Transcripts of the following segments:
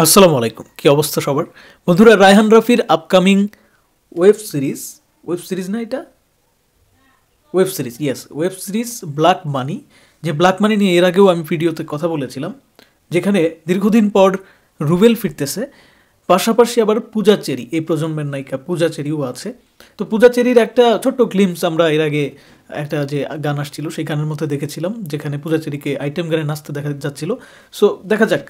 আসসালামু আলাইকুম, কি অবস্থা সবার? বন্ধুরা, রায়হান রাফির আপকামিং ওয়েব সিরিজ না এটা ওয়েব সিরিজ ব্ল্যাক মানি, যে ব্ল্যাক মানি নিয়ে এর আগেও আমি ভিডিওতে কথা বলেছিলাম, যেখানে দীর্ঘদিন পর রুবেল ফিরতেছে, পাশাপাশি আবার পূজা চেরি, এই প্রজন্মের নায়িকা পূজা চেরিও আছে। তো পূজা চেরির একটা ছোট্ট গ্লিমস আমরা এর আগে একটা যে গান আসছিল সেই গানের মধ্যে দেখেছিলাম, যেখানে পূজা চেরিকে আইটেম গানে নাচতে দেখা যাচ্ছিল। সো দেখা যাক,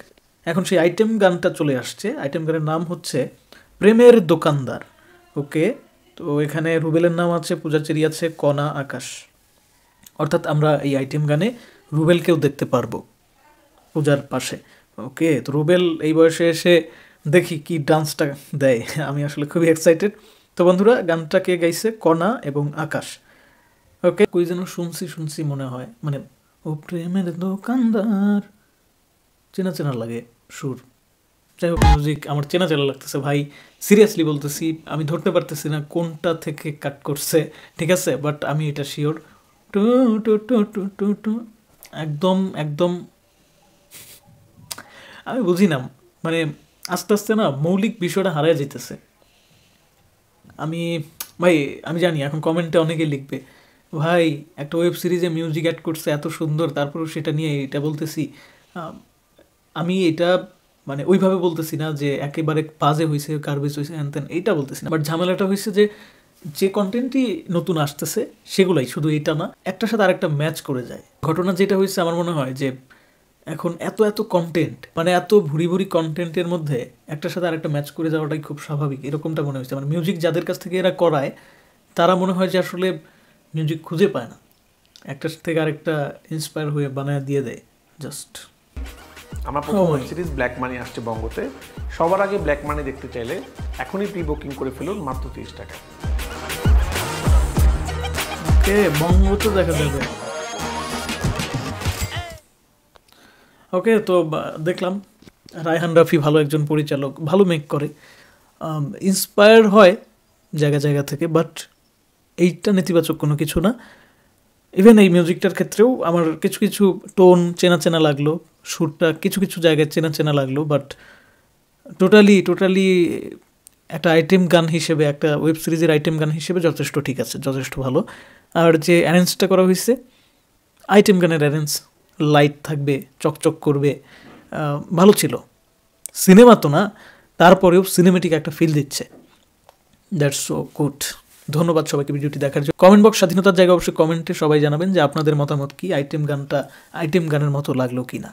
এখন সেই আইটেম গানটা চলে আসছে। আইটেম গানের নাম হচ্ছে প্রেমের দোকানদার। ওকে, তো এখানে রুবেলের নাম আছে, পূজা চেরি আছে, কণা, আকাশ। অর্থাৎ আমরা এই আইটেম গানে রুবেলকেও দেখতে পারবো পূজার পাশে। ওকে, তো রুবেল এই বয়সে এসে দেখি কি ডান্সটা দেয়। আমি আসলে খুবই এক্সাইটেড। তো বন্ধুরা, গানটা কে গাইছে? কণা এবং আকাশ। ওকে, কই যেন শুনছি মনে হয়, মানে ও প্রেমের দোকানদার, চেনা চেনা লাগে সুর। যাই হোক, মিউজিক আমার চেনা চেনা লাগতেছে ভাই, সিরিয়াসলি বলতেছি। আমি ধরতে পারতেছি না কোনটা থেকে কাট করছে, ঠিক আছে, বাট আমি এটা শিওর। টু টু টু টু টু টু একদম একদম আমি বুঝি না, মানে আস্তে আস্তে না মৌলিক বিষয়টা হারায় যেতেছে। আমি ভাই, আমি জানি এখন কমেন্টে অনেকে লিখবে, ভাই একটা ওয়েব সিরিজে মিউজিক অ্যাড করছে এত সুন্দর, তারপরেও সেটা নিয়ে এটা বলতেছি। আমি এটা মানে ওইভাবে বলতেছি না যে একেবারে বাজে হয়েছে, গার্বেজ হয়েছে, হ্যান ত্যান, এইটা বলতেছি না। বাট ঝামেলাটা হয়েছে যে কন্টেন্টই নতুন আসতেছে সেগুলাই, শুধু এটা না, একটার সাথে আরেকটা ম্যাচ করে যায়। ঘটনা যেটা হয়েছে, আমার মনে হয় যে এখন এত কন্টেন্ট, মানে এত ভুরি কন্টেন্টের মধ্যে একটার সাথে আরেকটা ম্যাচ করে যাওয়াটাই খুব স্বাভাবিক, এরকমটা মনে হয়েছে। মানে মিউজিক যাদের কাছ থেকে এরা করায়, তারা মনে হয় যে আসলে মিউজিক খুঁজে পায় না, একটার থেকে আরেকটা ইন্সপায়ার হয়ে বানায় দিয়ে দেয় জাস্ট। আমার প্রথম ওয়েব সিরিজ ব্ল্যাক মানি আসছে বঙ্গতে। সবার আগে ব্ল্যাক মানি দেখতে চাইলে এখনই প্রি বুকিং করে ফেলুন মাত্র 30 টাকা। ওকে, বঙ্গতে দেখা যাবে। ওকে, তো দেখলাম রায়হান রাফি ভালো একজন পরিচালক, ভালো মেক করে, ইন্সপায়ার হয় জায়গা থেকে, বাট এইটা নেতিবাচক কোনো কিছু না। ইভেন এই মিউজিকটার ক্ষেত্রেও আমার কিছু টোন চেনা লাগলো, সুরটা কিছু জায়গায় চেনা লাগলো, বাট টোটালি একটা আইটেম গান হিসেবে, একটা ওয়েব সিরিজের আইটেম গান হিসেবে যথেষ্ট ঠিক আছে, যথেষ্ট ভালো। আর যে অ্যারেঞ্জটা করা হয়েছে, আইটেম গানের অ্যারেঞ্জ, লাইট থাকবে, চকচক করবে, ভালো ছিল। সিনেমা তো না, তারপরেও সিনেমেটিক একটা ফিল দিচ্ছে। That's so good. ধন্যবাদ সবাইকে ভিডিওটি দেখার জন্য। কমেন্ট বক্স স্বাধীনতার জায়গা, অবশ্যই কমেন্টে সবাই জানাবেন যে আপনাদের মতামত কি, আইটেম গানের মতো লাগলো কি না।